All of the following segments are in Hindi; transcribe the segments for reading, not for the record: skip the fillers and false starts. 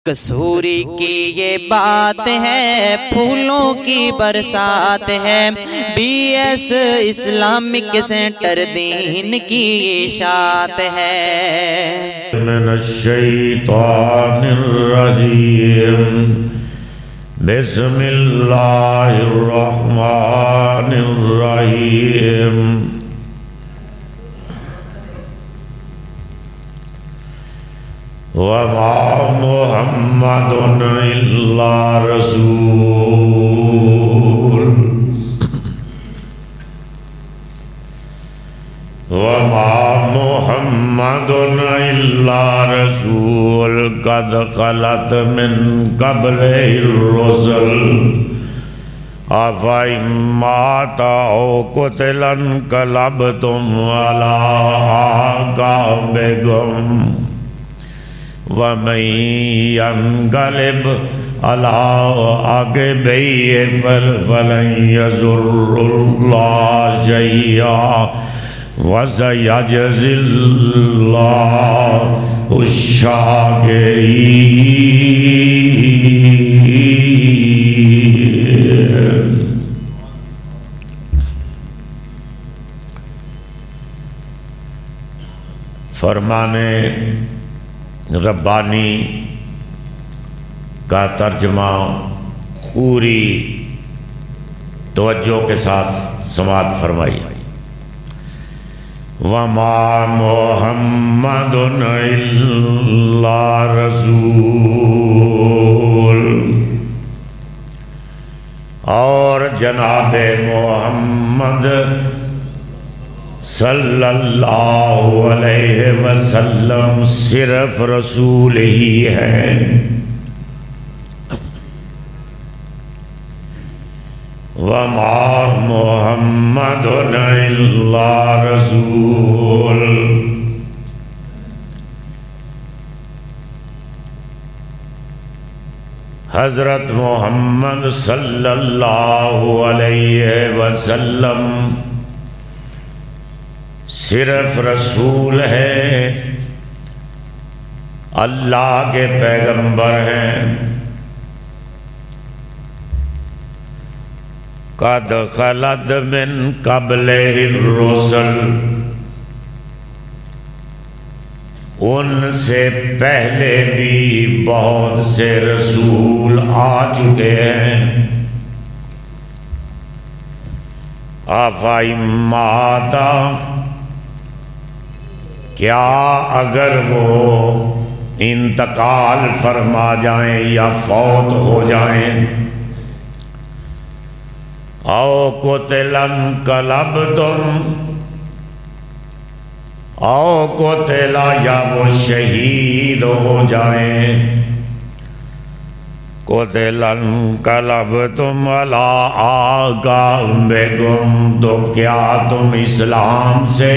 कसूरी की ये बात है, फूलों की बरसात है। BS इस्लामिक सेंटर दीन की इशात है। मिनश्शैतानिर्रजीम बिस्मिल्लाहिर्रहमानिर्रहीम। वमा मुहम्मदुन इल्ला रसूल वमा मुहम्मदुन इल्ला रसूल कद खलत मिन क़ब्लिहिर रुsul अफ़इम्माता औ क़ुतिला इंक़लबतुम अला अक़ाबिकुम वमन यन्क़लिब अला अक़बैहि फ़लन यज़ुर्रुल्लाह शैआ वसयजज़िल्लाहु शाकिरीन। फरमाने रब्बानी का तर्जमा पूरी तवज्जो के साथ समाअत फरमाई। वमा मुहम्मदुन इल्ला रसूल, और जनाबे मोहम्मद सल्लल्लाहु अलैहि वसल्लम सिर्फ रसूल ही हैं। वमा मुहम्मदुन इल्ला रसूल, हज़रत मोहम्मद सल्लल्लाहु अलैहि वसल्लम सिर्फ रसूल है, अल्लाह के पैगंबर हैं। कद खलत मिन क़ब्लिहिर रुsul, उनसे पहले भी बहुत से रसूल आ चुके हैं। अफ़इम्माता, क्या अगर वो इंतकाल फरमा जाएं या फौत हो जाएं, औ क़ुतिला इंक़लबतुम, औ क़ुतिला, या वो शहीद हो जाएं, क़ुतिला इंक़लबतुम अला अक़ाबिकुम, तो क्या तुम इस्लाम से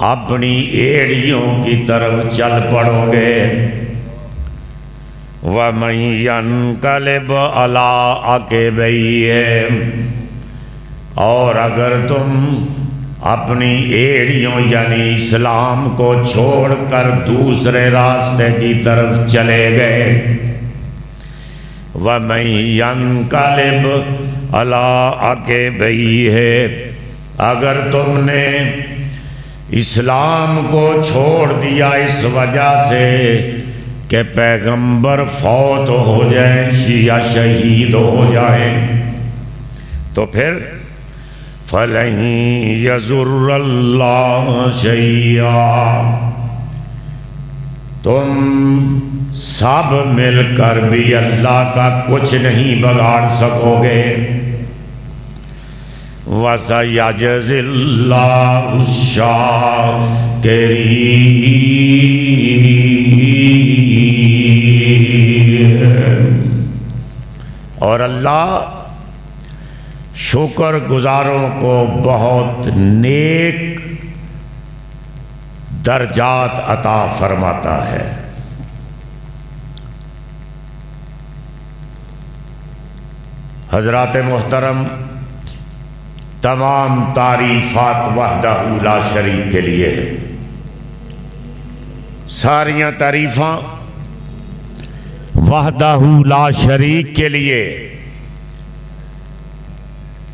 अपनी एड़ियों की तरफ चल पड़ोगे। वमन यन्क़लिब अला अक़बैहि, और अगर तुम अपनी एड़ियों यानी इस्लाम को छोड़कर दूसरे रास्ते की तरफ चले गए। वमन यन्क़लिब अला अक़बैहि, अगर तुमने इस्लाम को छोड़ दिया इस वजह से कि पैगंबर फौत हो जाए या शहीद हो जाए, तो फिर फलन यज़ुर्रुल्लाह शैआ, तुम सब मिलकर भी अल्लाह का कुछ नहीं बिगाड़ सकोगे। वसयजज़िल्लाहु शाकिरीन, और अल्लाह शुक्र गुजारों को बहुत नेक दर्जात अता फरमाता है। हज़रात मोहतरम, तमाम तारीफ़ात वहदहू ला शरीक के लिए। सारियां तारीफ़ां वहदहू ला शरीक के लिए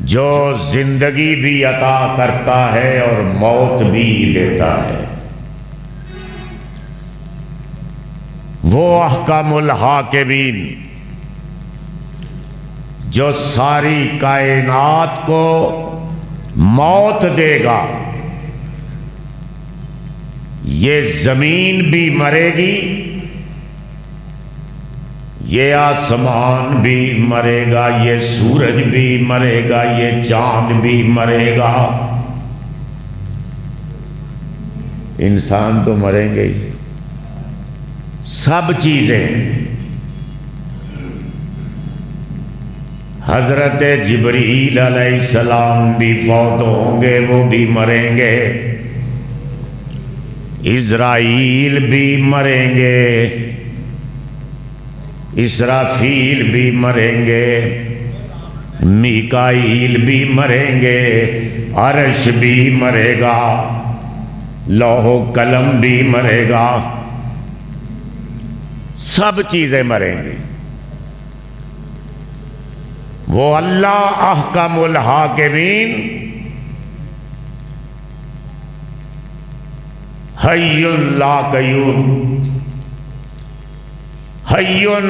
जो जिंदगी भी अता करता है और मौत भी देता है, वो अहकामुल हाकिमीन जो सारी कायनात को मौत देगा। ये जमीन भी मरेगी, ये आसमान भी मरेगा, ये सूरज भी मरेगा, ये चांद भी मरेगा, इंसान तो मरेंगे ही। सब चीजें, हजरत जिब्रील अलैहिस्सलाम भी फौत होंगे, वो भी मरेंगे, इज़राइल भी मरेंगे, इसराफील भी मरेंगे, मीकाईल भी मरेंगे, अर्श भी मरेगा, लौह कलम भी मरेगा, सब चीजें मरेंगी। वो अल्लाह अहकामुल हाकिमीन हय्युन ला कय्यूम, हय्युन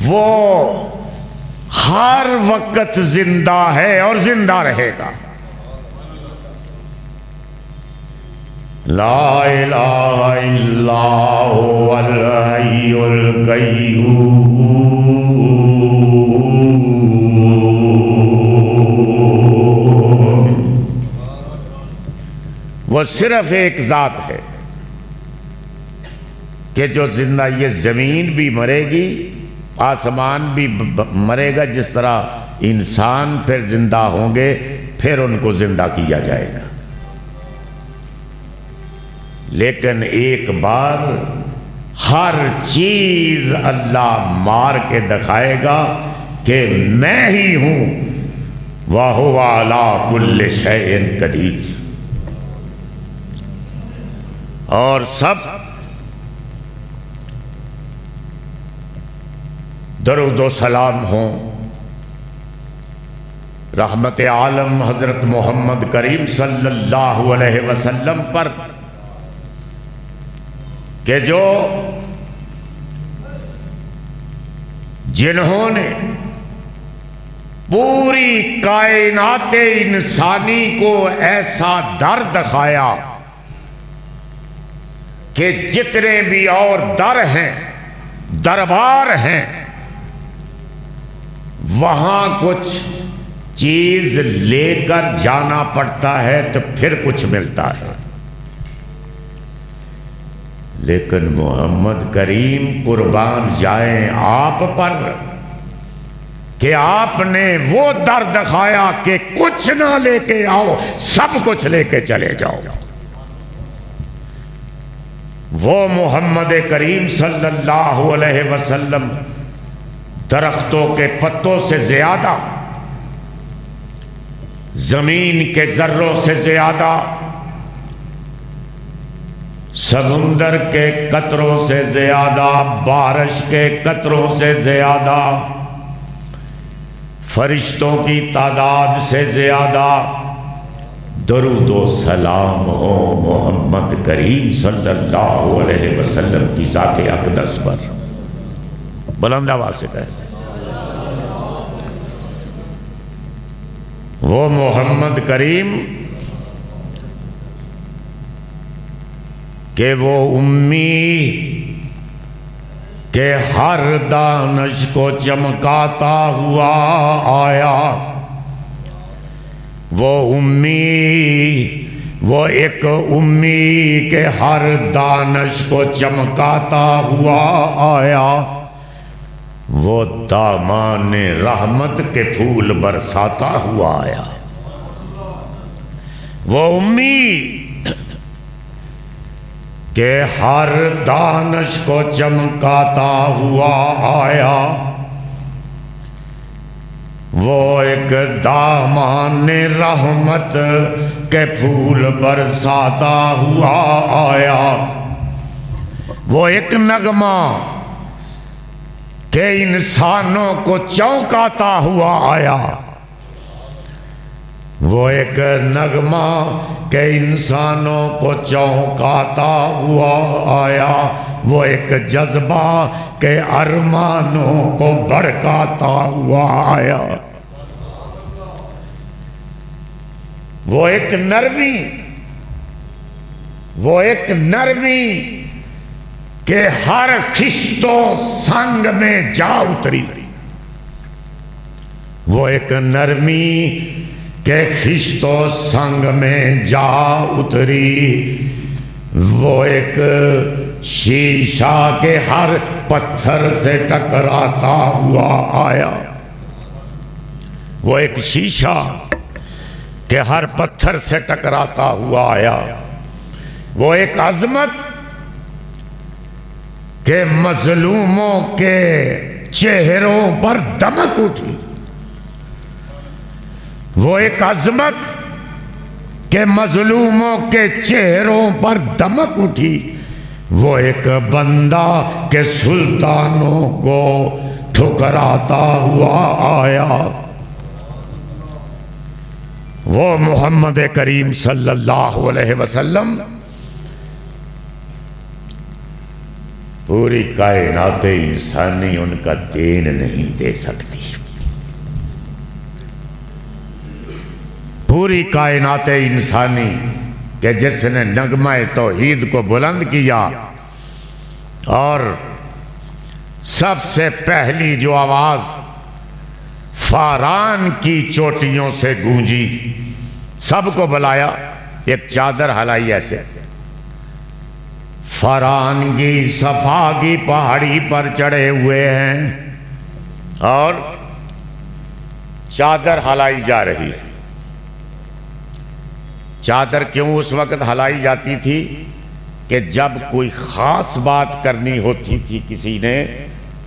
वो हर वक्त जिंदा है और जिंदा रहेगा। ला इलाहा इल्लल्लाहु अल हय्युल कय्यूम। वो सिर्फ एक जात है कि जो जिंदा, ये जमीन भी मरेगी, आसमान भी मरेगा, जिस तरह इंसान फिर जिंदा होंगे, फिर उनको जिंदा किया जाएगा। लेकिन एक बार हर चीज अल्लाह मार के दिखाएगा कि मैं ही हूं, व हुवा अला कुल्लि शैइन कदीर। और सब दरूद व सलाम हो रहमत आलम हजरत मोहम्मद करीम सल्लल्लाहु अलैहि वसल्लम पर, कि जो जिन्होंने पूरी कायनात इंसानी को ऐसा दर दिखाया कि जितने भी और दर हैं, दरबार हैं, वहां कुछ चीज लेकर जाना पड़ता है तो फिर कुछ मिलता है। लेकिन मोहम्मद करीम कुर्बान जाएं आप पर कि आपने वो दर दिखाया कि कुछ ना लेके आओ, सब कुछ लेके चले जाओ। वो मोहम्मद करीम सल्लल्लाहु अलैहि वसल्लम दरख्तों के पत्तों से ज्यादा, जमीन के जर्रों से ज्यादा, समुंदर के कतरों से ज्यादा, बारिश के कतरों से ज्यादा, फरिश्तों की तादाद से ज्यादा दरूद व सलाम हो मोहम्मद करीम सल्लल्लाहु अलैहि वसल्लम की ज़ात अक़दस पर। बुलंद आवाज़ से कहे, वो मोहम्मद करीम के वो उम्मी के हर दानश को चमकाता हुआ आया। वो उम्मी, वो एक उम्मी के हर दानश को चमकाता हुआ आया। वो दामान रहमत के फूल बरसाता हुआ आया। वो उम्मी के हर दानश को चमकाता हुआ आया। वो एक दामान रहमत के फूल बरसाता हुआ आया। वो एक नगमा के इंसानों को चौंकाता हुआ आया, वो एक नगमा के इंसानों को चौंकाता हुआ आया, वो एक जज्बा के अरमानों को भड़काता हुआ आया, वो एक नरमी के हर खिश्तों संग में जा उतरी, वो एक नरमी के खिश्तों संग में जा उतरी, वो एक शीशा के हर पत्थर से टकराता हुआ आया, वो एक शीशा के हर पत्थर से टकराता हुआ आया, वो एक अजमत के मजलूमों के चेहरों पर दमक उठी, वो एक अजमत के मजलूमों के चेहरों पर दमक उठी, वो एक बंदा के सुल्तानों को ठुकराता हुआ आया, वो मोहम्मद करीम सल्लल्लाहु अलैहि वसल्लम पूरी कायनात इंसानी उनका देन नहीं दे सकती। पूरी कायनात इंसानी के जिसने नगमा तौहीद को बुलंद किया और सबसे पहली जो आवाज फारान की चोटियों से गूंजी, सबको बुलाया, एक चादर हलाई ऐसे, फारान की सफा की पहाड़ी पर चढ़े हुए हैं और चादर हलाई जा रही है। चादर क्यों उस वक्त हलाई जाती थी कि जब कोई खास बात करनी होती थी किसी ने,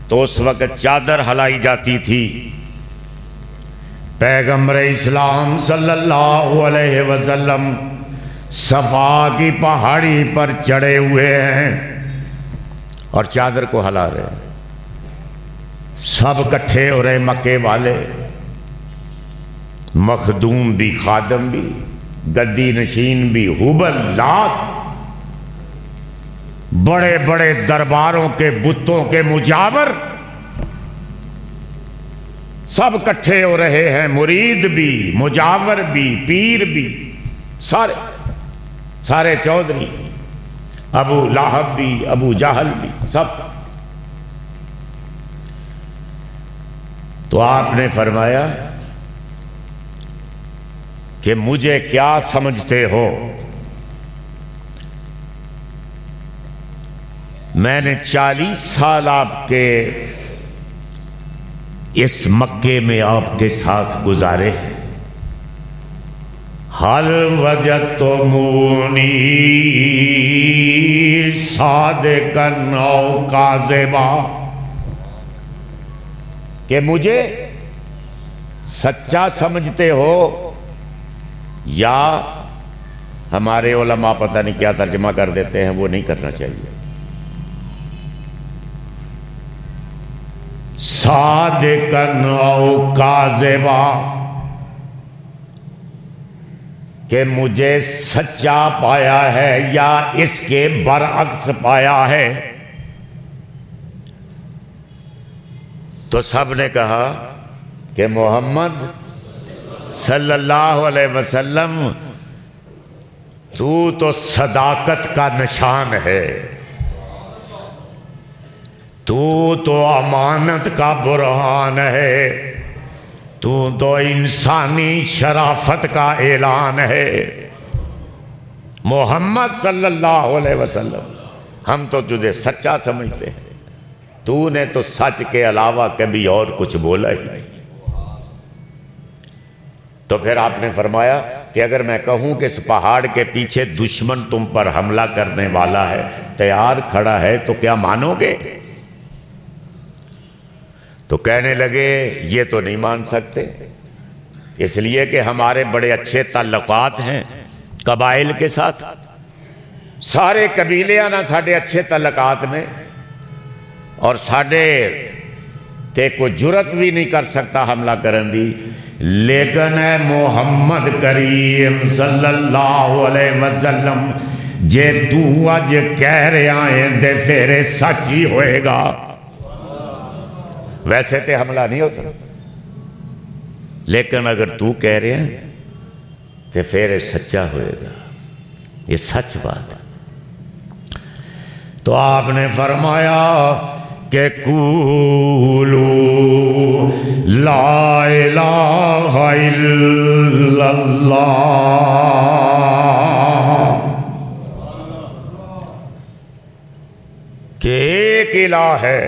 तो उस वक्त चादर हलाई जाती थी। पैगंबर इस्लाम सल्लल्लाहु अलैहि वसल्लम सफा की पहाड़ी पर चढ़े हुए हैं और चादर को हिला रहे हैं। सब इकट्ठे हो रहे, मक्के वाले, मखदूम भी, खादम भी, गद्दी नशीन भी, हुबल, लात, बड़े बड़े दरबारों के बुतों के मुजावर, सब इकट्ठे हो रहे हैं। मुरीद भी, मुजावर भी, पीर भी, सारे चौधरी, अबू लाहब भी, अबू जहल भी, सब। तो आपने फरमाया कि मुझे क्या समझते हो, मैंने 40 साल आपके इस मक्के में आपके साथ गुजारे हैं। हल वजतो मुनी सादिकन औ काज़िबा, कि मुझे सच्चा समझते हो या हमारे उलमा पता नहीं क्या तर्जमा कर देते हैं, वो नहीं करना चाहिए। सादिकन औ काज़िबा, कि मुझे सच्चा पाया है या इसके बरअक्स पाया है। तो सब ने कहा कि मोहम्मद सल्लल्लाहु अलैहि वसल्लम, तू तो सदाकत का निशान है, तू तो अमानत का बुरहान है, तू तो इंसानी शराफत का ऐलान है। मोहम्मद सल्लल्लाहु अलैहि वसल्लम, हम तो तुझे सच्चा समझते हैं, तूने तो सच के अलावा कभी और कुछ बोला ही नहीं। तो फिर आपने फरमाया कि अगर मैं कहूं कि इस पहाड़ के पीछे दुश्मन तुम पर हमला करने वाला है, तैयार खड़ा है, तो क्या मानोगे? तो कहने लगे ये तो नहीं मान सकते, इसलिए कि हमारे बड़े अच्छे ताल्लुकात हैं कबाइल के साथ, सारे कबीले ना साढ़े अच्छे तल्लकात ने और साढ़े ते कोई जुरत भी नहीं कर सकता हमला करने दी, लेकिन है मोहम्मद करीम सल्लल्लाहु अलैहि वसल्लम जे तू अज कह रहा है ते फिर सच ही होएगा। वैसे तो हमला नहीं हो सकता, लेकिन अगर तू कह रहे हैं तो फिर सच्चा होएगा, ये सच बात है। तो आपने फरमाया कि कूलू ला इलाहा इल्लल्लाह, कि एक इलाह है,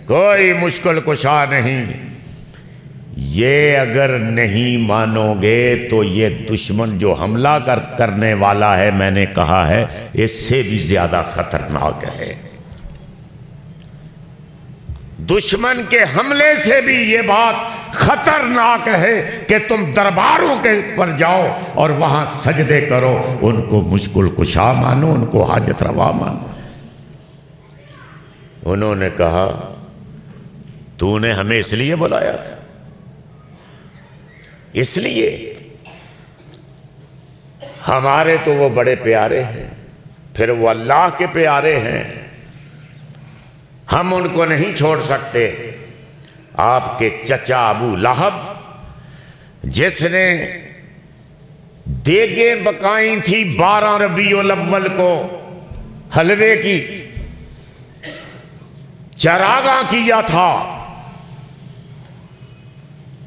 कोई मुश्किल कुशा नहीं। ये अगर नहीं मानोगे तो ये दुश्मन जो हमला करने वाला है, मैंने कहा है, इससे भी ज्यादा खतरनाक है। दुश्मन के हमले से भी ये बात खतरनाक है कि तुम दरबारों के ऊपर जाओ और वहां सजदे करो, उनको मुश्किल कुशा मानो, उनको हाजत रवा मानो। उन्होंने कहा तूने हमें इसलिए बुलाया था, इसलिए हमारे तो वो बड़े प्यारे हैं, फिर वो अल्लाह के प्यारे हैं, हम उनको नहीं छोड़ सकते। आपके चचा अबू लहब जिसने देगें पकाई थी 12 रबीउल अव्वल को हलवे की, चरागा किया था,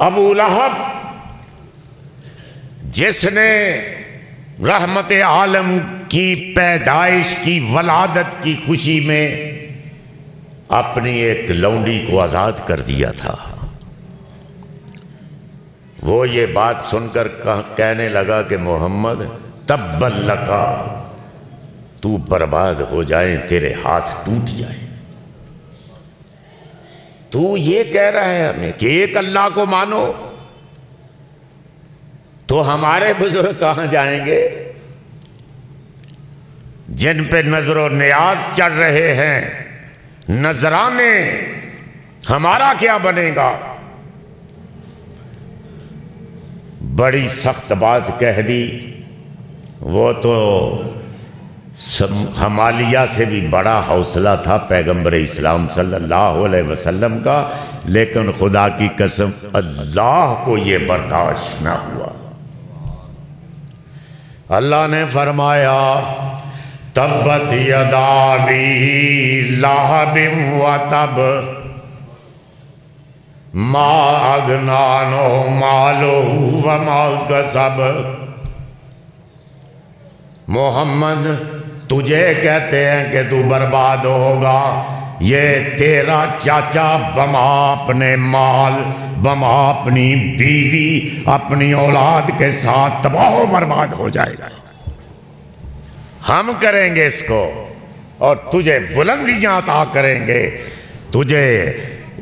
अबू लहब जिसने रहमत आलम की पैदाइश की वलादत की खुशी में अपनी एक लौंडी को आजाद कर दिया था, वो ये बात सुनकर कहने लगा कि मोहम्मद तब्बल लका, तू बर्बाद हो जाए, तेरे हाथ टूट जाए। तू ये कह रहा है हमें कि एक अल्लाह को मानो, तो हमारे बुजुर्ग कहां जाएंगे जिन पे नजरो नियाज चढ़ रहे हैं, नजराने, हमारा क्या बनेगा? बड़ी सख्त बात कह दी। वो तो हमालिया से भी बड़ा हौसला था पैगंबर इस्लाम सल्लल्लाहु अलैहि वसल्लम का, लेकिन खुदा की कसम अल्लाह को ये बर्दाश्त ना हुआ। अल्लाह ने फरमाया तब्बत यदा अबी लहबिन व तब मा अगना नो मालुहु व मा कसब। मोहम्मद तुझे कहते हैं कि तू बर्बाद होगा, ये तेरा चाचा बमा अपने माल, बमा अपनी बीवी, अपनी औलाद के साथ तबाह बर्बाद हो जाएगा। हम करेंगे इसको और तुझे बुलंदियां अता करेंगे, तुझे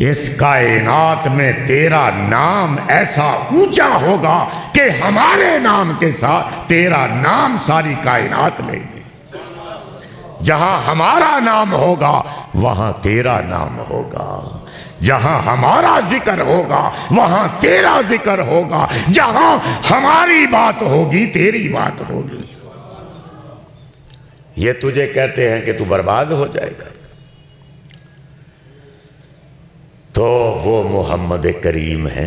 इस कायनात में तेरा नाम ऐसा ऊंचा होगा कि हमारे नाम के साथ तेरा नाम सारी कायनात लेगी। जहां हमारा नाम होगा वहां तेरा नाम होगा, जहां हमारा जिक्र होगा वहां तेरा जिक्र होगा, जहां हमारी बात होगी तेरी बात होगी। ये तुझे कहते हैं कि तू बर्बाद हो जाएगा। तो वो मोहम्मद करीम है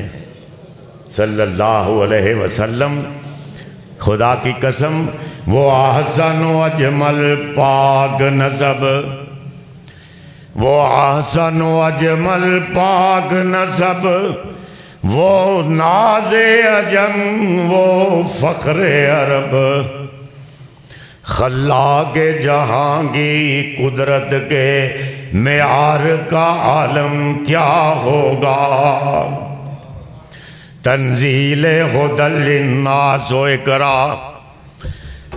सल्लल्लाहु अलैहि वसल्लम, खुदा की कसम वो आहसन अजमल पाक नसब, वो आहसन अजमल पाक नसब, वो नाज़े अजम, वो फ़ख्रे अरब, खल्लाक जहांगी कुदरत के मेयार का आलम क्या होगा। तंजीले हुदल लिन्नास व इकरा,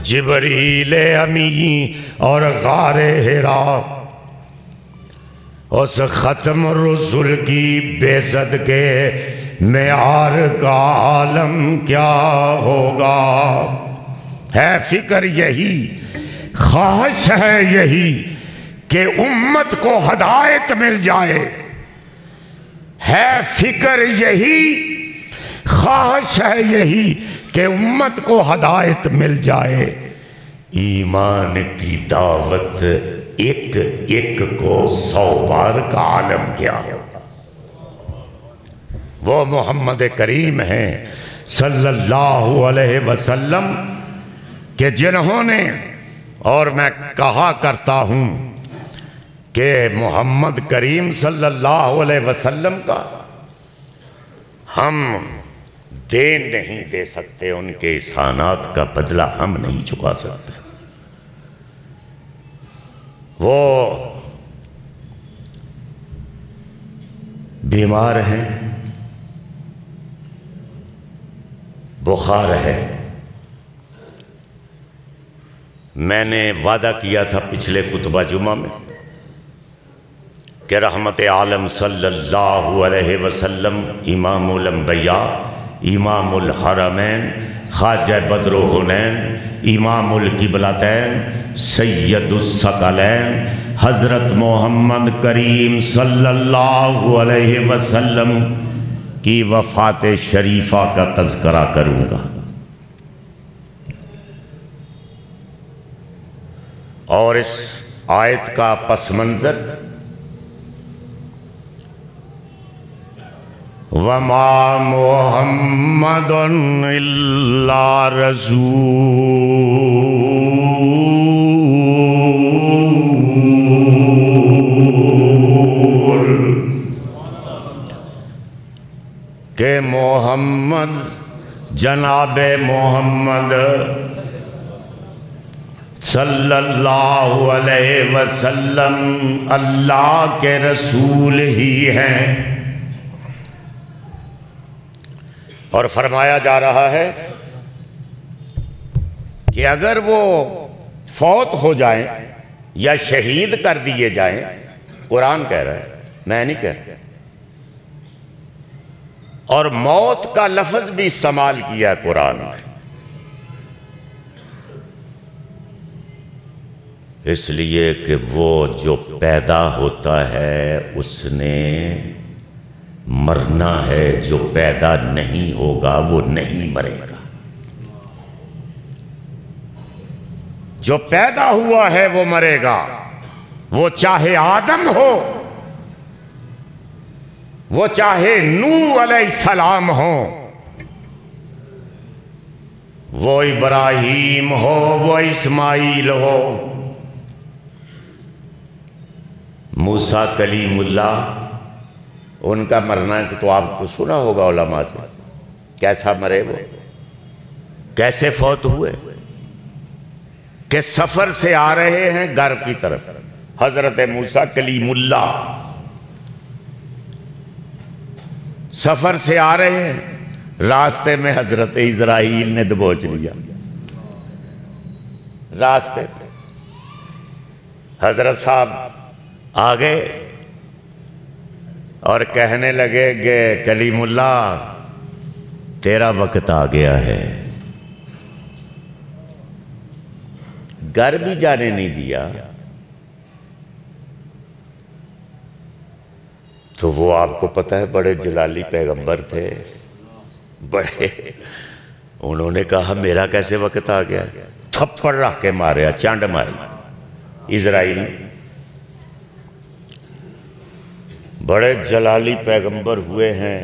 जिबरीले अमी और गारे हिरा, उस खत्म रसूल की बेसत के मेयार का आलम क्या होगा। है फिक्र यही ख्वाहिश है यही कि उम्मत को हदायत मिल जाए, है फिक्र यही, ख्वाहिश है यही कि उम्मत को हदायत मिल जाए। ईमान की दावत एक एक को 100 बार का आलम क्या हो। वो मोहम्मद करीम हैं सल्लल्लाहु अलैहि वसल्लम के जिन्होंने, और मैं कहा करता हूं कि मोहम्मद करीम सल्लल्लाहु अलैहि वसल्लम का हम दे नहीं दे सकते, उनके एहसानात का बदला हम नहीं चुका सकते। वो बीमार हैं, बुखार है। मैंने वादा किया था पिछले खुतबा जुमा में कि रहमत आलम सल्लल्लाहु अलैहि वसल्लम इमामुल अंबिया, इमामुल हरमैन, ख्वाजा बद्र हुनैन, इमामुल किबलतैन, सैयदुस सकलैन हज़रत मोहम्मद करीम सल्लल्लाहु अलैहि वसल्लम की वफ़ात शरीफा का तज़करा करूँगा। और इस आयत का पस मंज़र वमा मुहम्मदुन इल्ला रसूल के मोहम्मद जनाबे मोहम्मद सल्लल्लाहु अलैहि वसल्लम अल्लाह के रसूल ही हैं। और फरमाया जा रहा है कि अगर वो फौत हो जाएं या शहीद कर दिए जाएं, कुरान कह रहा है, मैं नहीं कह रहा, और मौत का लफ्ज भी इस्तेमाल किया कुरान में, इसलिए कि वो जो पैदा होता है उसने मरना है, जो पैदा नहीं होगा वो नहीं मरेगा। जो पैदा हुआ है वो मरेगा, वो चाहे आदम हो, वो चाहे नूह अलैहिस्सलाम हो, वो इब्राहीम हो, वो इस्माइल हो, मूसा कलीमुल्लाह, उनका मरना तो आपको सुना होगा उलमा से, कैसा मरे वो, कैसे फौत हुए, कि सफर से आ रहे हैं घर की तरफ, हजरत मूसा कलीमुल्लाह सफर से आ रहे हैं, रास्ते में हजरत इजराइल ने दबोच लिया। रास्ते पे हजरत साहब आ गए और कहने लगे कि कलीमुल्लाह तेरा वक्त आ गया है। घर भी जाने नहीं दिया, तो वो आपको पता है बड़े जलाली पैगंबर थे, बड़े, उन्होंने कहा मेरा कैसे वक्त आ गया, थप्पड़ रख के मारे, चांड मारी इजराइल। बड़े जलाली पैगंबर हुए हैं।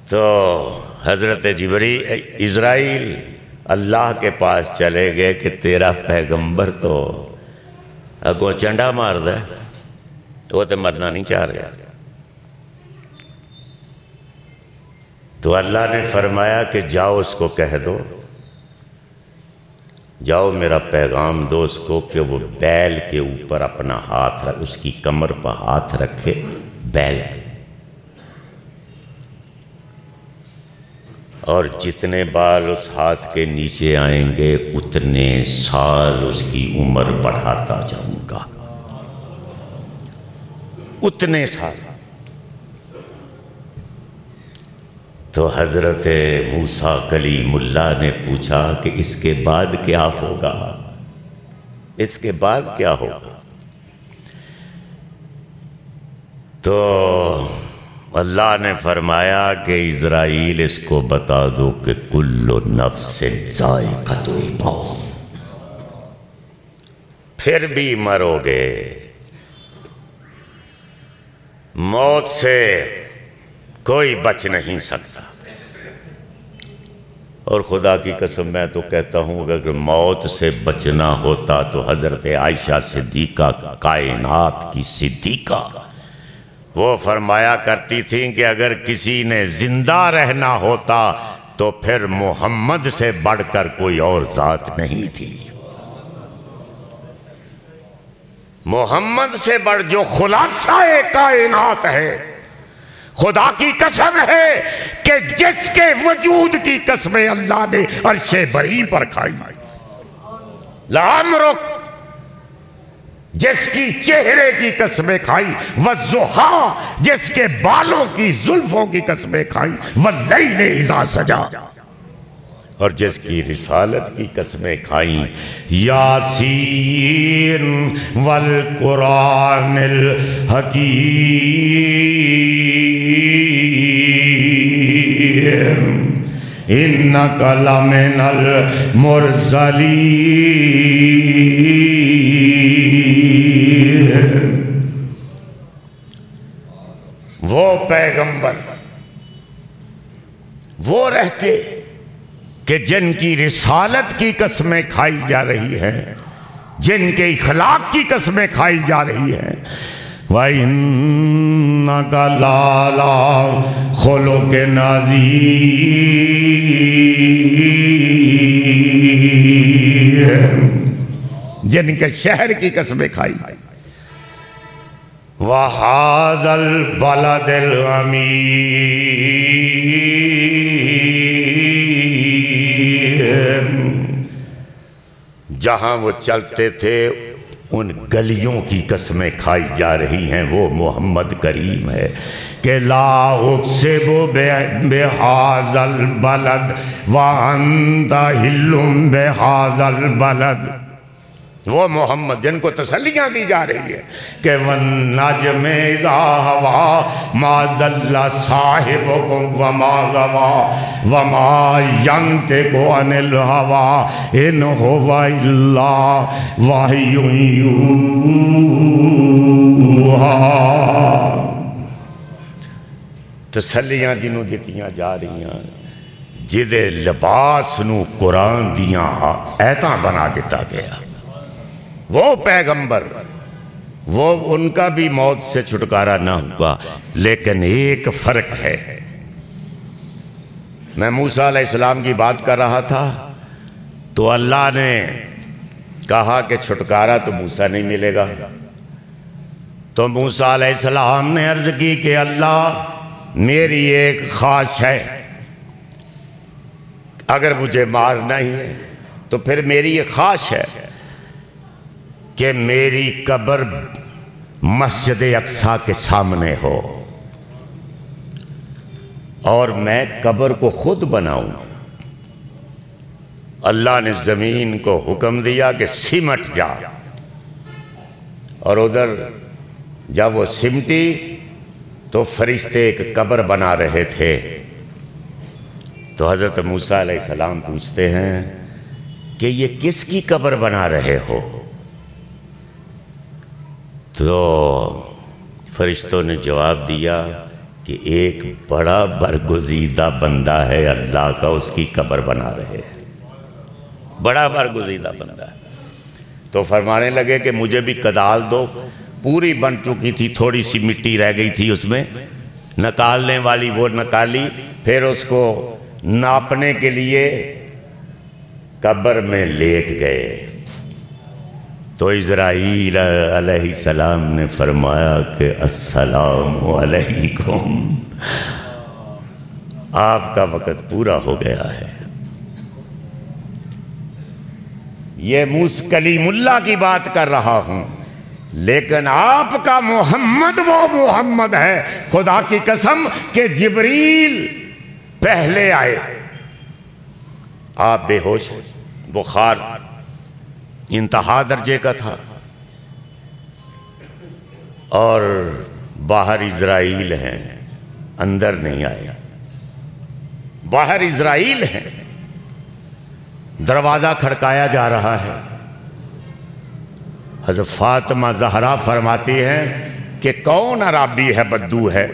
तो हजरत इजराइल अल्लाह के पास चले गए कि तेरा पैगंबर तो अगो चंडा मार दे, वो तो मरना नहीं चाह रहा। तो अल्लाह ने फरमाया कि जाओ उसको कह दो, जाओ मेरा पैगाम दो उसको कि वो बैल के ऊपर अपना हाथ रख, उसकी कमर पर हाथ रखे, बैल, और जितने बाल उस हाथ के नीचे आएंगे उतने साल उसकी उम्र बढ़ाता जाऊंगा, उतने साल। तो हज़रत मूसा कलीमुल्लाह ने पूछा कि इसके बाद क्या होगा, इसके बाद क्या होगा। तो अल्लाह ने फरमाया कि इज़राइल इसको बता दो कि कुल्लु नफ्सिन ज़ाइक़तुल मौत, फिर भी मरोगे, मौत से कोई बच नहीं सकता। और खुदा की कसम मैं तो कहता हूँ अगर मौत से बचना होता तो हज़रत आयशा सिद्दीक़ा, कायनात की सिद्दीक़ा, वो फरमाया करती थी कि अगर किसी ने जिंदा रहना होता तो फिर मोहम्मद से बढ़कर कोई और ज़ात नहीं थी। मोहम्मद से बढ़ जो खुलासा कायनात है, खुदा की कसम है कि जिसके वजूद की कसमें अल्लाह ने अर्शे बरी पर खाई, लामरुक जिसकी चेहरे की कसमें खाई, वज़ुहा जिसके बालों की जुल्फों की कसमें खाई, वल्लैल इज़ा सजा और जिसकी रिसालत की कसमें खाई, यासीन वल कुरानिल हकीम इन्नका लमिनल मुरसलीन। वो पैगंबर वो रहते कि जिनकी रिसालत की कसमें खाई जा रही हैं, जिनके इखलाक की कसमें खाई जा रही हैं। व इन्नका लाला खुलुक़िन अज़ीम, जिनके शहर की कसमें खाई। व हाज़ल बलदिल अमीन, जहां वो चलते थे उन गलियों की कसमें खाई जा रही हैं। वो मोहम्मद करीम है कि ला उक़सिमु बिहाज़ल बलद व अंता हिल्लुम बिहाज़ल बलद। वो मोहम्मद जिनको तसल्लियाँ दी जा रही है कि वन्नज्मि इज़ा हवा मा ज़ल्ला साहिबुकुम व मा गवा व मा यंतिक़ु अनिल हवा इन हुवा इल्ला वह्युन यूहा। तसल्लियाँ जिन्हों दित्तियां जा रही हैं, जिदे लिबास नू कुरान दियां ऐतां बना दिता गया। वो पैगंबर वो उनका भी मौत से छुटकारा ना हुआ, लेकिन एक फर्क है। मैं मूसा अलैहिस्सलाम की बात कर रहा था तो अल्लाह ने कहा कि छुटकारा तो मूसा नहीं मिलेगा। तो मूसा अलैहिस्सलाम ने अर्ज की कि अल्लाह मेरी एक ख्वाहिश है, अगर मुझे मारना ही है तो फिर मेरी ये ख्वाहिश है कि मेरी कब्र मस्जिद अक्सा के सामने हो और मैं कब्र को खुद बनाऊं। अल्लाह ने जमीन को हुक्म दिया कि सिमट जा, और उधर जब वो सिमटी तो फरिश्ते एक कब्र बना रहे थे। तो हज़रत मूसा अलैहिस्सलाम पूछते हैं कि ये किसकी कब्र बना रहे हो? तो फरिश्तों ने जवाब दिया कि एक बड़ा बरगुज़ीदा बंदा है अल्लाह का, उसकी कब्र बना रहे हैं। बड़ा बरगुज़ीदा बंदा है। तो फरमाने लगे कि मुझे भी कदाल दो। पूरी बन चुकी थी, थोड़ी सी मिट्टी रह गई थी उसमें, निकालने वाली वो निकाली, फिर उसको नापने के लिए कब्र में लेट गए। तो इज़राइल अलैहिस्सलाम ने फरमाया कि अस्सलामु अलैकुम, आपका वक़्त पूरा हो गया है। ये मूसा कलीमुल्लाह की बात कर रहा हूं, लेकिन आपका मोहम्मद वो मोहम्मद है, खुदा की कसम, कि जिब्रील पहले आए, आप बेहोश, बुखार इंतहा दर्जे का था, और बाहर इज़राइल हैं, अंदर नहीं आए। बाहर इज़राइल हैं, दरवाज़ा खड़काया जा रहा है। हज़रत फातिमा ज़हरा फरमाती हैं कि कौन अराबी है, बद्दू है,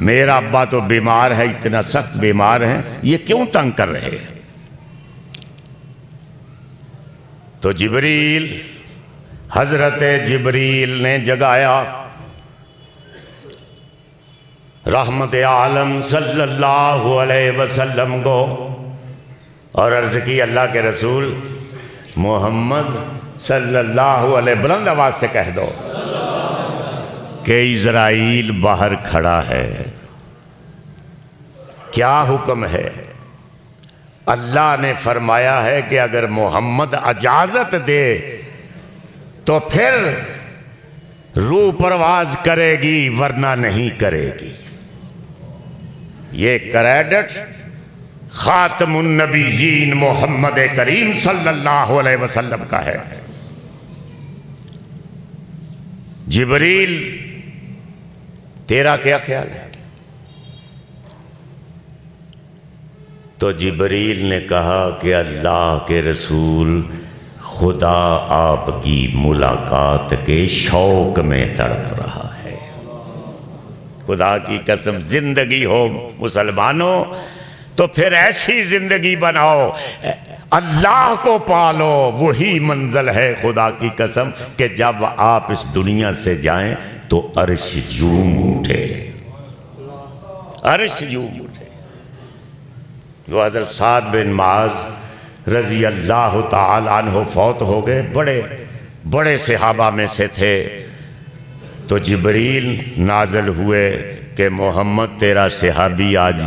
मेरा अब्बा तो बीमार है, इतना सख्त बीमार है, ये क्यों तंग कर रहे हैं। तो जिब्रील, हजरत जिब्रील ने जगाया रहमत आलम सल्लल्लाहु अलैहि वसल्लम को और अर्ज की, अल्लाह के रसूल मोहम्मद सल्लल्लाहु अलैहि, बुलंद आवाज से कह दो कि इज़राइल बाहर खड़ा है, क्या हुक्म है। अल्लाह ने फरमाया है कि अगर मोहम्मद इजाजत दे तो फिर रूह परवाज करेगी, वरना नहीं करेगी। ये क्रेडिट खातमुन नबीयीन मोहम्मद करीम सल्लल्लाहु अलैहि वसल्लम का है। जिब्रील, तेरा क्या ख्याल है। तो जिब्रील ने कहा कि अल्लाह के रसूल, खुदा आपकी मुलाकात के शौक में तड़प रहा है। खुदा की कसम, जिंदगी हो मुसलमानों तो फिर ऐसी जिंदगी बनाओ, अल्लाह को पालो, वही मंजिल है खुदा की कसम कि जब आप इस दुनिया से जाएं तो अर्श झूम उठे, अर्श झूम उठे। वो हज़रत साद बिन माज रजी अल्लाह ताला अन्हु फौत हो गए, बड़े बड़े सहाबा में से थे। तो जिब्रील नाज़िल हुए कि मोहम्मद तेरा सहाबी आज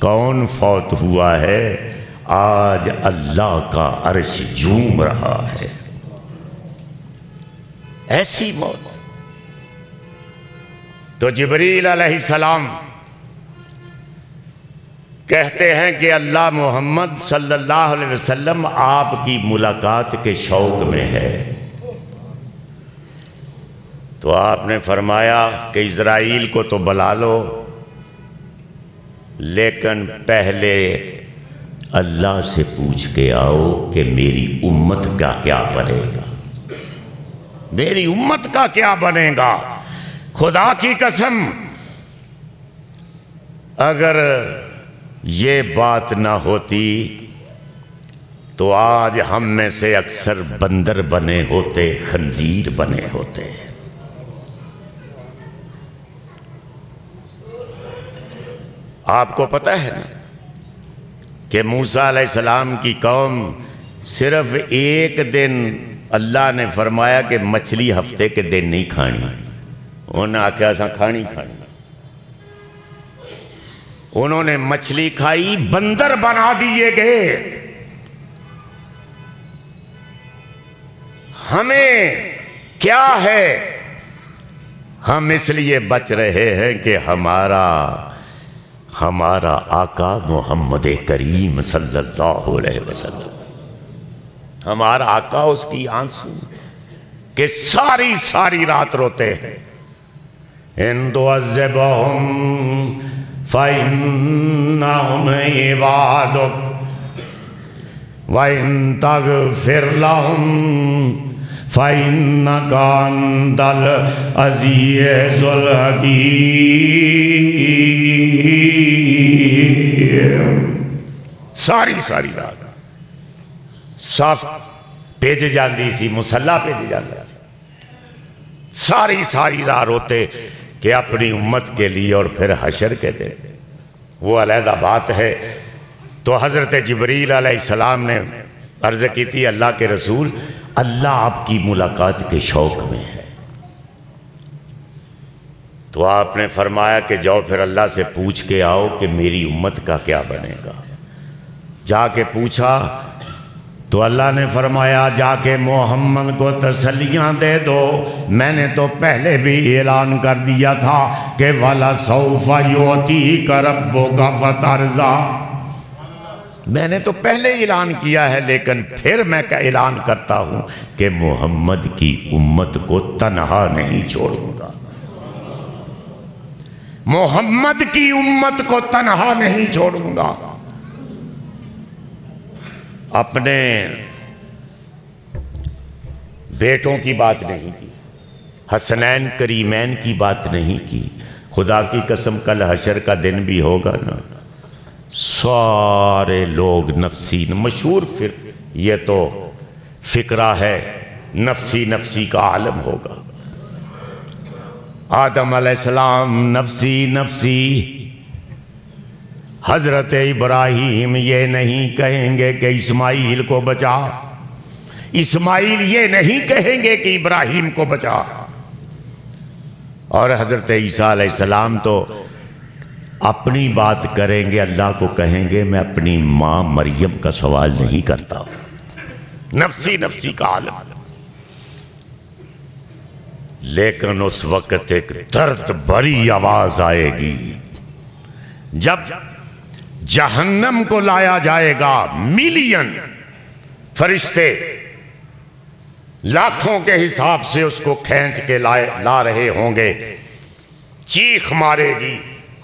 कौन फौत हुआ है, आज अल्लाह का अर्श झूम रहा है। ऐसी मौत। तो जिब्रील अलैहिस्सलाम कहते हैं कि अल्लाह मोहम्मद सल्लल्लाहु अलैहि वसल्लम आपकी मुलाकात के शौक में है। तो आपने फरमाया कि इज़राइल को तो बुला लो, लेकिन पहले अल्लाह से पूछ के आओ कि मेरी उम्मत का क्या बनेगा, मेरी उम्मत का क्या बनेगा। खुदा की कसम, अगर ये बात ना होती तो आज हम में से अक्सर बंदर बने होते, खंजीर बने होते। आपको पता है ना कि मूसा अलैहिस्सलाम की कौम सिर्फ एक दिन, अल्लाह ने फरमाया कि मछली हफ्ते के दिन नहीं खानी, उन्हें आख्या असा खानी खानी, उन्होंने मछली खाई, बंदर बना दिए गए। हमें क्या है, हम इसलिए बच रहे हैं कि हमारा आका मोहम्मद करीम सल्लल्लाहु अलैहि वसल्लम, हमारा आका, उसकी आंसू के सारी सारी रात रोते हैं। इन तुअज़्ज़िबहुम फ़इन्नहुम इबादुक व इन तग़फ़िर लहुम फ़इन्नका अंतल अज़ीज़ुल हकीम। सारी सारी रात साफ भेज जाती सी, मुसल्ला भेज जाता, सारी सारी रात रोते कि अपनी उम्मत के लिए और फिर हशर के दिन। वो अलहदा बात है। तो हज़रत जिब्रील अलैहिस्सलाम ने अर्ज़ की थी, अल्लाह के रसूल, अल्लाह आपकी मुलाकात के शौक में है। तो आपने फरमाया कि जाओ फिर अल्लाह से पूछ के आओ कि मेरी उम्मत का क्या बनेगा। जाके पूछा तो अल्लाह ने फरमाया जाके मोहम्मद को तसल्लियाँ दे दो, मैंने तो पहले भी ऐलान कर दिया था कि वाला सौफा योती का रब्बुका फतरज़ा। मैंने तो पहले ऐलान किया है, लेकिन फिर मैं क्या ऐलान करता हूँ कि मोहम्मद की उम्मत को तन्हा नहीं छोड़ूंगा, मोहम्मद की उम्मत को तन्हा नहीं छोड़ूंगा। अपने बेटों की बात नहीं की, हसनैन करीमैन की बात नहीं की। खुदा की कसम कल हशर का दिन भी होगा ना, सारे लोग नफसी, मशहूर फिर ये तो फिक्रा है, नफसी नफसी का आलम होगा। आदम अलैहिस्सलाम नफसी नफसी, हजरत इब्राहीम ये नहीं कहेंगे कि इस्माइल को बचा, इस्माइल ये नहीं कहेंगे कि इब्राहीम को बचा, और हजरत ईसा अलैहिस्सलाम तो अपनी बात करेंगे, अल्लाह को कहेंगे मैं अपनी मां मरियम का सवाल नहीं करता। नफसी नफसी का आलम। लेकिन उस वक्त एक दर्द भरी आवाज आएगी जब जहन्नम को लाया जाएगा। मिलियन फरिश्ते लाखों के हिसाब से उसको खींच के ला रहे होंगे। चीख मारेगी,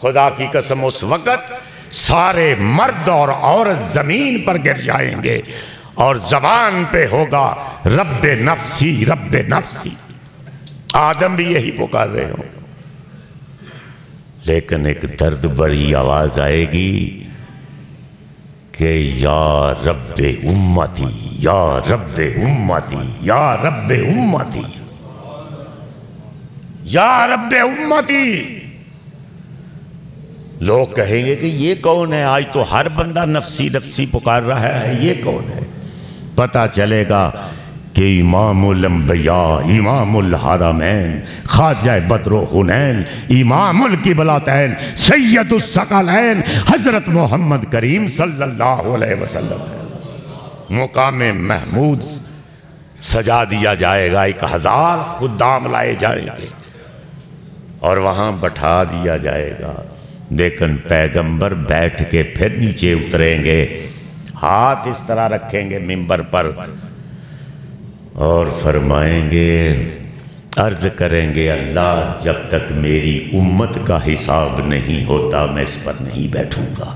खुदा की कसम उस वक्त सारे मर्द और औरत जमीन पर गिर जाएंगे और जबान पे होगा रब्बे नफ्सी रब्बे नफ्सी। आदम भी यही पुकार रहे होंगे। लेकिन एक दर्द भरी आवाज आएगी कि या रब्बे उम्मती, या रब्बे उम्मती, या रब्बे उम्मती, या रब्बे उम्मती। लोग कहेंगे कि ये कौन है? आज तो हर बंदा नफसी नफसी पुकार रहा है, ये कौन है? पता चलेगा कि इमामुल अंबिया, इमामुल हरमैन, ख्वाजा बद्रो हुनैन, इमामुल किबलतैन, सैयदुस सकलैन, हजरत मोहम्मद करीम सल्लल्लाहु अलैहि वसल्लम। मुकामे महमूद सजा दिया जाएगा, 1000 खुद्दाम लाए जाएंगे और वहां बैठा दिया जाएगा। लेकिन पैगंबर बैठ के फिर नीचे उतरेंगे, हाथ इस तरह रखेंगे मिंबर पर और फरमाएंगे, अर्ज करेंगे अल्लाह जब तक मेरी उम्मत का हिसाब नहीं होता मैं इस पर नहीं बैठूंगा।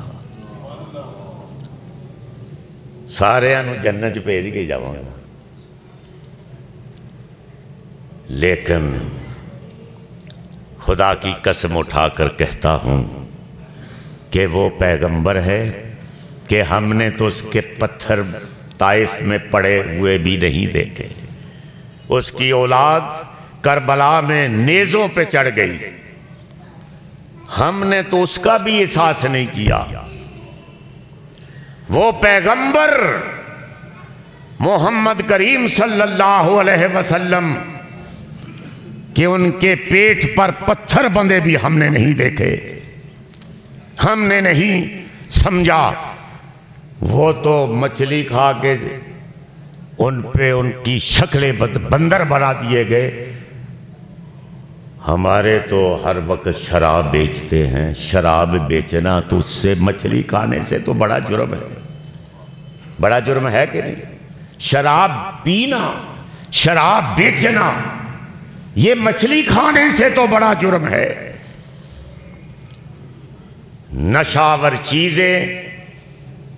सारे जन्नत भेज के जाऊंगा। लेकिन खुदा की कसम उठाकर कहता हूं कि वो पैगंबर है कि हमने तो उसके पत्थर ताइफ में पड़े हुए भी नहीं देखे। उसकी औलाद करबला में नेज़ों पे चढ़ गई, हमने तो उसका भी एहसास नहीं किया। वो पैगंबर मोहम्मद करीम सल्लल्लाहु अलैहि वसल्लम कि उनके पेट पर पत्थर बंधे भी हमने नहीं देखे, हमने नहीं समझा। वो तो मछली खा के उन पे उनकी शक्लें बंदर बना दिए गए। हमारे तो हर वक्त शराब बेचते हैं। शराब बेचना तो उससे, मछली खाने से तो बड़ा जुर्म है। बड़ा जुर्म है कि नहीं? शराब पीना, शराब बेचना, ये मछली खाने से तो बड़ा जुर्म है। नशावर चीजें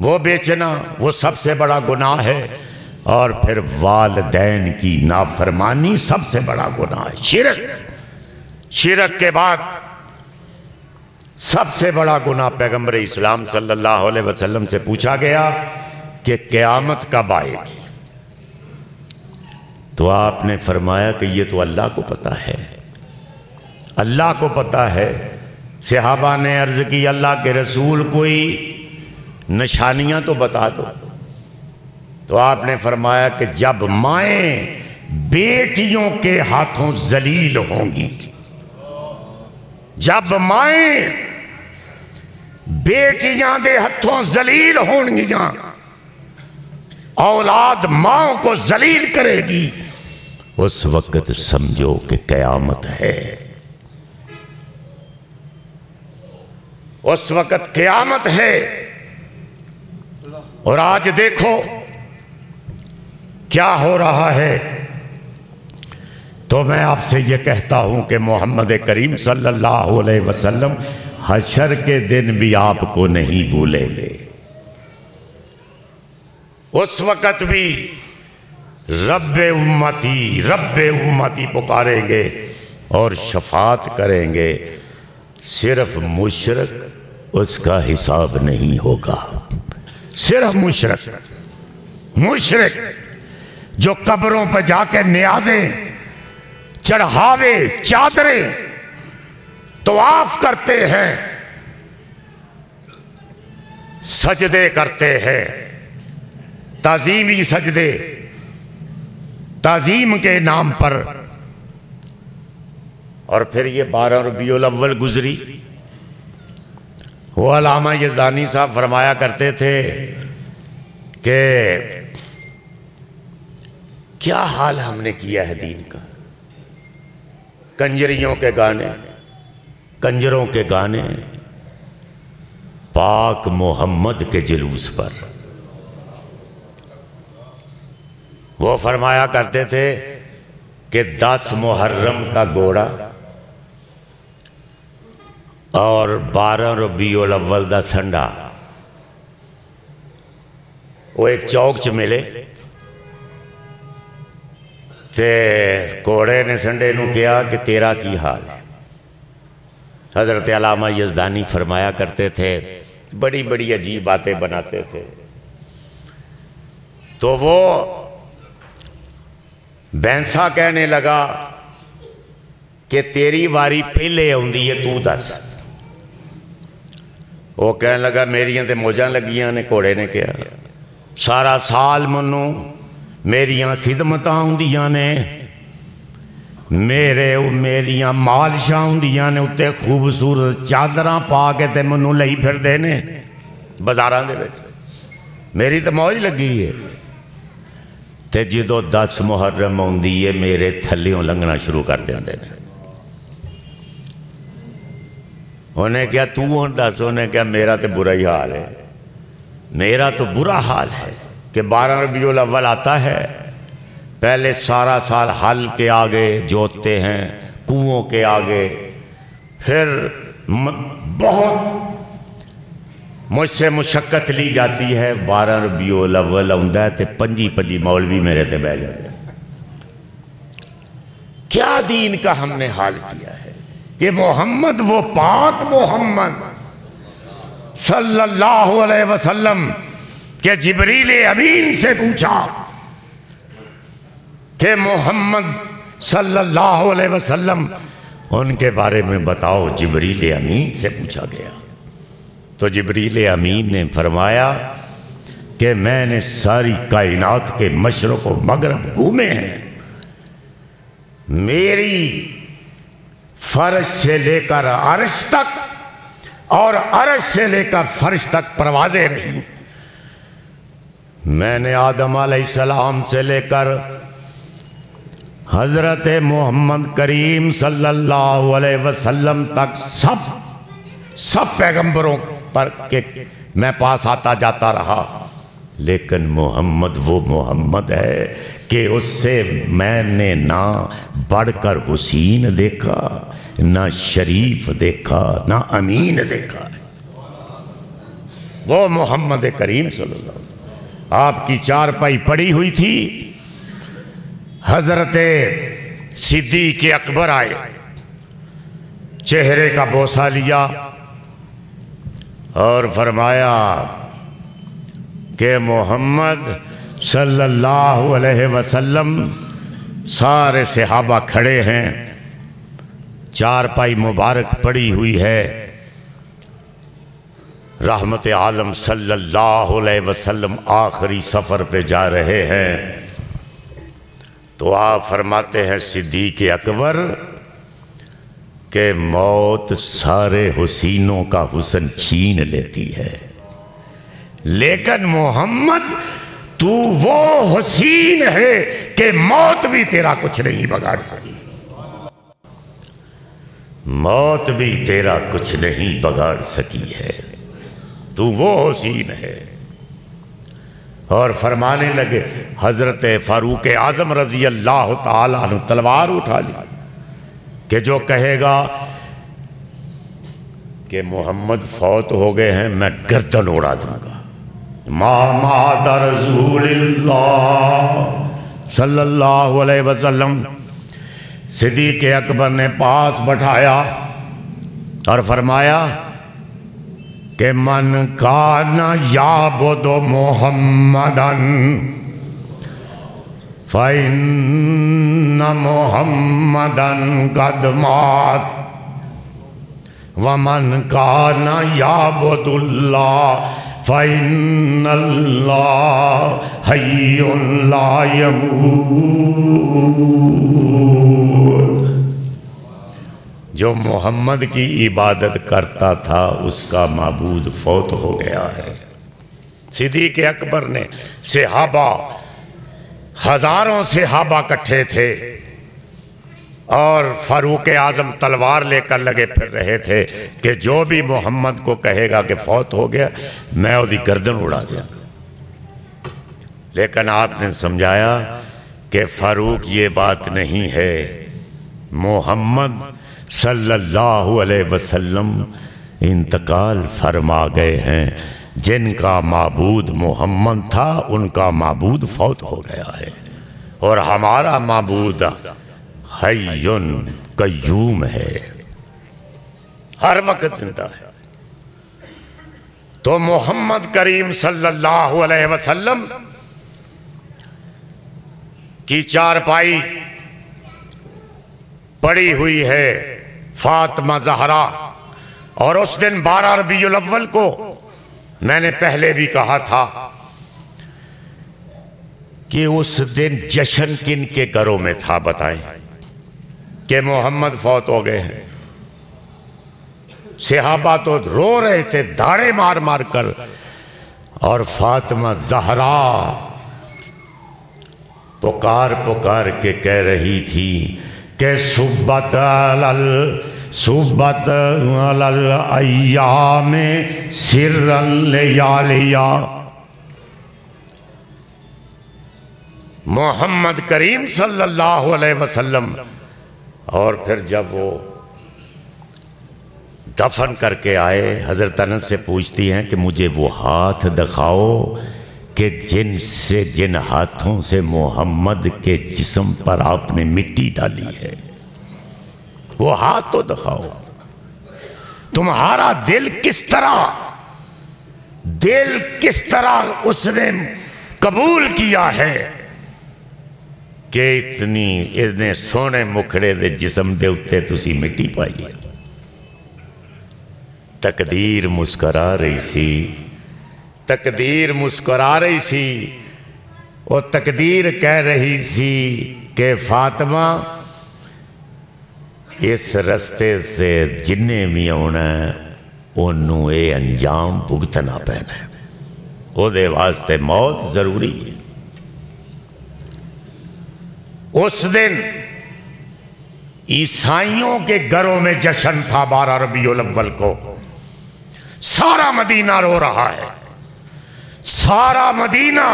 वो बेचना, वो सबसे बड़ा गुनाह है। और फिर वालिदैन की नाफरमानी सबसे बड़ा गुनाह है। शिरक, शिरक के बाद सबसे बड़ा गुनाह पैगंबर इस्लाम सल्लल्लाहु अलैहि वसल्लम से पूछा गया कि क़यामत कब आएगी, तो आपने फरमाया कि ये तो अल्लाह को पता है, अल्लाह को पता है। सहाबा ने अर्ज की, अल्लाह के रसूल कोई निशानियां तो बता दो। तो आपने फरमाया कि जब माएं बेटियों के हाथों जलील होंगी, जब माएं बेटियां दे हाथों जलील होंगियां, औलाद माओ को जलील करेगी, उस वक्त समझो कि कयामत है। उस वक्त कयामत है। और आज देखो क्या हो रहा है। तो मैं आपसे ये कहता हूं कि मोहम्मद करीम सल्लल्लाहु अलैहि वसल्लम हशर के दिन भी आपको नहीं भूलेंगे। उस वक्त भी रब्बे उम्मती पुकारेंगे और शफात करेंगे। सिर्फ मुशरक उसका हिसाब नहीं होगा। सिर्फ मुशरक जो कब्रों पर जाकर न्याज़ें, चढ़ावे, चादरें तवाफ करते हैं, सजदे करते हैं, ताजीमी सजदे, ताजीम के नाम पर। और फिर ये 12 रबीउल अव्वल गुजरी। वो अल्लामा यज़दानी साहब फरमाया करते थे कि क्या हाल हमने किया है दीन का। कंजरियों के गाने, कंजरों के गाने, पाक मोहम्मद के जुलूस पर। वो फरमाया करते थे कि 10 मुहर्रम का घोड़ा और 12 रबीउल अव्वल दा संडा वो एक चौक च मिले ते घोड़े ने संडे नूं कहा कि तेरा की हाल है। हजरत अल्लामा यज़दानी फरमाया करते थे, बड़ी बड़ी अजीब बातें बनाते थे। तो वो बैंसा कहने लगा कि तेरी वारी पहले आउंदी है, तू दस। वो कहने लगा मेरियां ते मौजां लगियां ने। घोड़े ने कहा सारा साल मनु मेरियां खिदमतां हुंदियां ने, मेरियां मालशां हुंदियां ने, उत्ते खूबसूरत चादरां पा के ते मनु लई फिरदे ने बाजारां दे विच। मेरी तो मौज लगी है। ते जदों 10 मुहर्रम आउंदी है मेरे थल्लियों लंघना शुरू कर देंदे ने। उन्हें क्या तू हुण दस। उन्हें क्या मेरा तो बुरा ही हाल है। मेरा तो बुरा हाल है कि 12 रबीउल अव्वल आता है, पहले सारा साल हल के आगे जोतते हैं, कुओं के आगे, फिर बहुत मुझसे मुशक्कत ली जाती है। 12 रबीउल अव्वल आउंदा है ते 25 मौलवी मेरे ते बह जाते हैं। क्या दीन का हमने हाल किया है कि मोहम्मद, वो पाक मोहम्मद सल्लल्लाहु अलैहि वसल्लम के जिब्रील अमीन से पूछा कि मोहम्मद सल्लल्लाहु अलैहि वसल्लम उनके बारे में बताओ। जिब्रील अमीन से पूछा गया तो जिब्रील अमीन ने फरमाया कि मैंने सारी कायनात के मशरक़ व मगरब घूमे हैं। मेरी फर्श से लेकर अर्श तक और अर्श से लेकर फर्श तक परवाज़ें रही। मैंने आदम अलैहिस्सलाम से लेकर हजरत मोहम्मद करीम सल्लल्लाहु अलैहि वसल्लम तक सब पैगंबरों पर के मैं पास आता जाता रहा, लेकिन मोहम्मद वो मोहम्मद है कि उससे मैंने ना बढ़कर हुसैन देखा, ना शरीफ देखा, ना अमीन देखा। वो मोहम्मद करीम सल्लल्लाहु अलैहि वसल्लम। आपकी चारपाई पड़ी हुई थी। हजरत सिद्दीक़ अकबर आए, चेहरे का बोसा लिया और फरमाया कि मोहम्मद सल्लल्लाहु अलैहि वसल्लम, सारे सहाबा खड़े हैं, चारपाई मुबारक पड़ी हुई है, रहमत आलम सल्लल्लाहु अलैहि वसल्लम आखिरी सफ़र पे जा रहे हैं। तो आप फरमाते हैं सिद्दीक़ अकबर कि मौत सारे हुसैनों का हुस्न छीन लेती है, लेकिन मोहम्मद तू वो हसीन है कि मौत भी तेरा कुछ नहीं बिगाड़ सकी, मौत भी तेरा कुछ नहीं बिगाड़ सकी है, तू वो हसीन है। और फरमाने लगे, हजरत फारूक आजम रजी अल्लाह ताला अन्हु तलवार उठा ली कि जो कहेगा कि मोहम्मद फौत हो गए हैं मैं गर्दन उड़ा दूंगा। मामाद रसूलुल्लाह सल्लल्लाहु अलैहि वसल्लम सिद्दीक़ अकबर ने पास बैठाया और फरमाया कि मन काना याबुदु मुहम्मदन फ़इन्न मुहम्मदन कद मात वमन काना याबुदुल्लाह फ़इन्नल्लाह हय्युन ला यमूत। जो मोहम्मद की इबादत करता था उसका माबूद फौत हो गया है। सिद्दीक़ अकबर ने सहाबा, हजारों सहाबा इकट्ठे थे और फारूक आजम तलवार लेकर लगे फिर रहे थे कि जो भी मोहम्मद को कहेगा कि फौत हो गया मैं उसकी गर्दन उड़ा दूंगा। लेकिन आपने समझाया कि फारूक ये बात नहीं है, मोहम्मद सल्लल्लाहु अलैहि वसल्लम इंतकाल फरमा गए हैं, जिनका माबूद मोहम्मद था उनका माबूद फौत हो गया है और हमारा माबूद हय्युन कय्यूम है, हर वक्त जिंदा है। तो मोहम्मद करीम सल्लल्लाहु अलैहि वसल्लम की चारपाई पड़ी हुई है फातिमा ज़हरा, और उस दिन 12 रबीउल अव्वल को मैंने पहले भी कहा था कि उस दिन जश्न किन के घरों में था, बताएं कि मोहम्मद फौत हो गए हैं। सहाबा तो रो रहे थे दाड़े मार मार कर, और फातिमा ज़हरा पुकार पुकार के कह रही थी कि सुब्बत अलल अय्याम सिर्रन लिया। मोहम्मद करीम सल्लल्लाहु अलैहि वसल्लम, और फिर जब वो दफन करके आए हजरत अनस से पूछती हैं कि मुझे वो हाथ दिखाओ कि जिन हाथों से मोहम्मद के जिस्म पर आपने मिट्टी डाली है, वो हाथ तो दिखाओ। तुम्हारा दिल किस तरह उसने कबूल किया है कि इतने सोने मुखड़े दे जिस्म दे उत्ते तुसी मिट्टी पाई है। तकदीर मुस्करा रही सी, वो तकदीर कह रही सी कि फातिमा इस रस्ते से जिन्ने भी आना ओनू ये अंजाम भुगतना पैना है, ओदे वास्ते मौत जरूरी है। उस दिन ईसाइयों के घरों में जश्न था 12 रबीउल अव्वल को। सारा मदीना रो रहा है, सारा मदीना।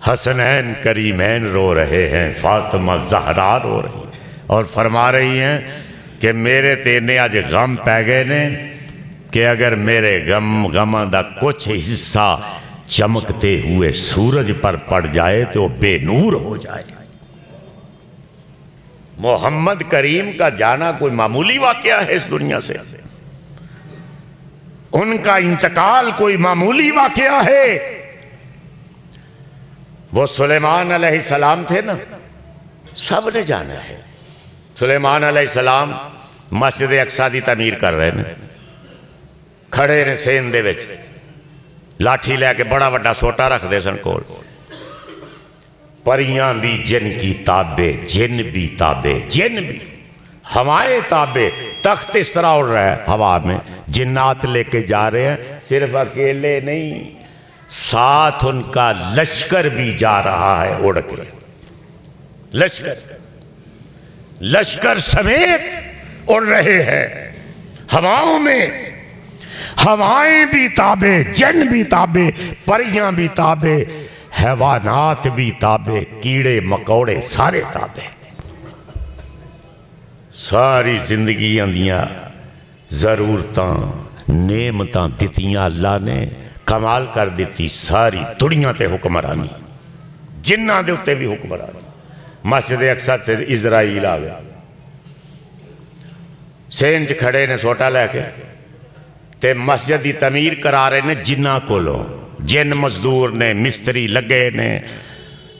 हसनैन करीमैन रो रहे हैं, फातिमा ज़हरा रो रही और फरमा रही हैं कि मेरे तेने अज गम पै गए ने कि अगर मेरे गम दा कुछ हिस्सा चमकते हुए सूरज पर पड़ जाए तो वो बेनूर हो जाए। मोहम्मद करीम का जाना कोई मामूली वाकया है इस दुनिया से, उनका इंतकाल कोई मामूली वाकया है। वो सुलेमान अलैहिस्सलाम थे ना, सब ने जाना है। सुलेमान अलैहिस्सलाम मस्जिद अक्सा दी तमीर कर रहे हैं, खड़े ने सेन दे विच लाठी लैके बड़ा वड्डा सोटा रखते सन कोल। परियां भी जिन की ताबे, जिन भी हवाएं ताबे। तख्त इस तरह उड़ रहा है हवा में, जिन्नात लेके जा रहे हैं। सिर्फ अकेले नहीं, साथ उनका लश्कर भी जा रहा है उड़ के, लश्कर समेत उड़ रहे हैं हवाओं में। हवाएं भी ताबे, जन भी ताबे, परियां भी ताबे, हैवानात भी ताबे, कीड़े मकोड़े सारे ताबे। सारी जिंदगियां दियां जरूरतां नेमतां दित्तियां अल्लाह ने, कमाल कर दी सारी दुनिया ते हुक्मरानी, जिन्ना दे उत्ते भी हुक्मरानी। मस्जिद अक्सा ते इजराइल आ गया, सेन च खड़े ने सोटा लैके ते मस्जिद की तमीर करा रहे ने जिन्ना कोलों। जिन मजदूर ने, मिस्त्री लगे ने,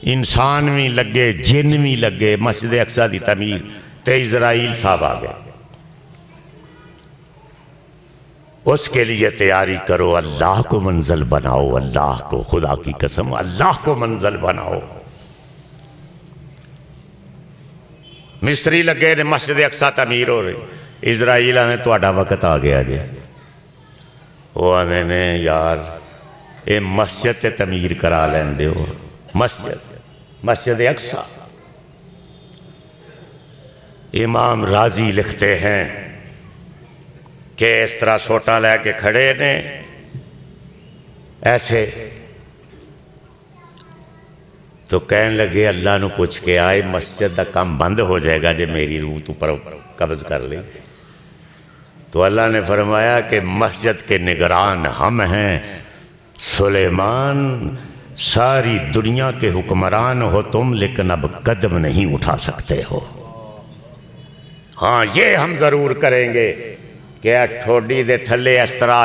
इंसान भी लगे, जिन भी लगे, मस्जिद अक्सा की तमीर। ते इजराइल साहब आ गए, उसके लिए तैयारी करो, अल्लाह को मंजिल बनाओ, अल्लाह को, खुदा की कसम अल्लाह को मंजिल बनाओ। मिस्त्री लगे ने, मस्जिद अक्सा तमीर हो रही। इजराइल ने तुहाडा वक्त आ गया जे। वो आने ने यार ये मस्जिद ते तमीर करा लेंदे हो, मस्जिद अक्सा। इमाम राजी लिखते हैं कि इस तरह सोटा लैके खड़े ने ऐसे, तो कहन लगे अल्लाह नू पुछ के आए मस्जिद का काम बंद हो जाएगा जे मेरी रूह तू पर कब्ज कर ले। तो अल्लाह ने फरमाया कि मस्जिद के निगरान हम हैं, सुलेमान सारी दुनिया के हुक्मरान हो तुम, लेकिन अब कदम नहीं उठा सकते हो। हाँ ये हम जरूर करेंगे कि ठोडी दे थले इस तरह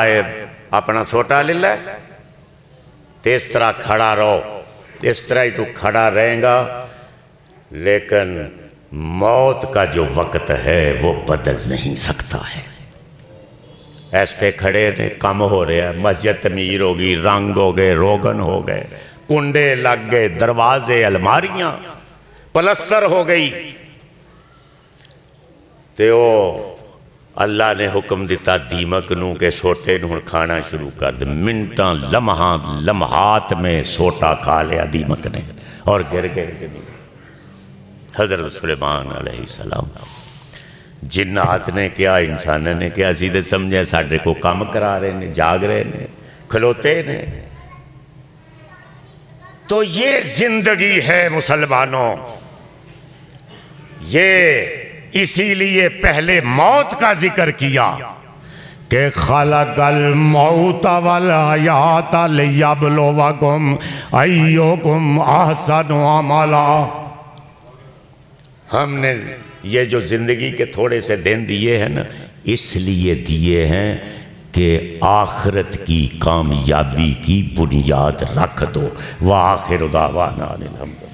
अपना सोटा ले लै, तो इस तरह खड़ा रहो, इस तरह ही तू खड़ा रहेगा, लेकिन मौत का जो वक्त है वो बदल नहीं सकता है। ऐसे खड़े ने, कम हो रहा है, मस्जिद तमीर हो गई, रंग हो गए, रोगन हो गए, कुंडे लग गए, दरवाजे अलमारियां पलस्तर हो गई। तो अल्लाह ने हुक्म दिता दीमक नू के सोटे नू खाना शुरू कर दे। मिनटा लम्हात में सोटा खा लिया दीमक ने और गिर के हजरत सुलेमान अलैहिस्सलाम। जिन्नात ने क्या, इंसान ने क्या, असी तो समझे साढ़े को काम करा रहे ने, जाग रहे ने, खलोते ने। तो ये जिंदगी है मुसलमानों। ये इसीलिए पहले मौत का जिक्र किया कि खलकल मौत वल हयात लियब्लुवकुम अय्युकुम अहसनु अमला। हमने ये जो जिंदगी के थोड़े से दिन दिए हैं ना, इसलिए दिए हैं कि आखिरत की कामयाबी की बुनियाद रख दो। व आखिर दावाना अनिल हम्दुलिल्लाह।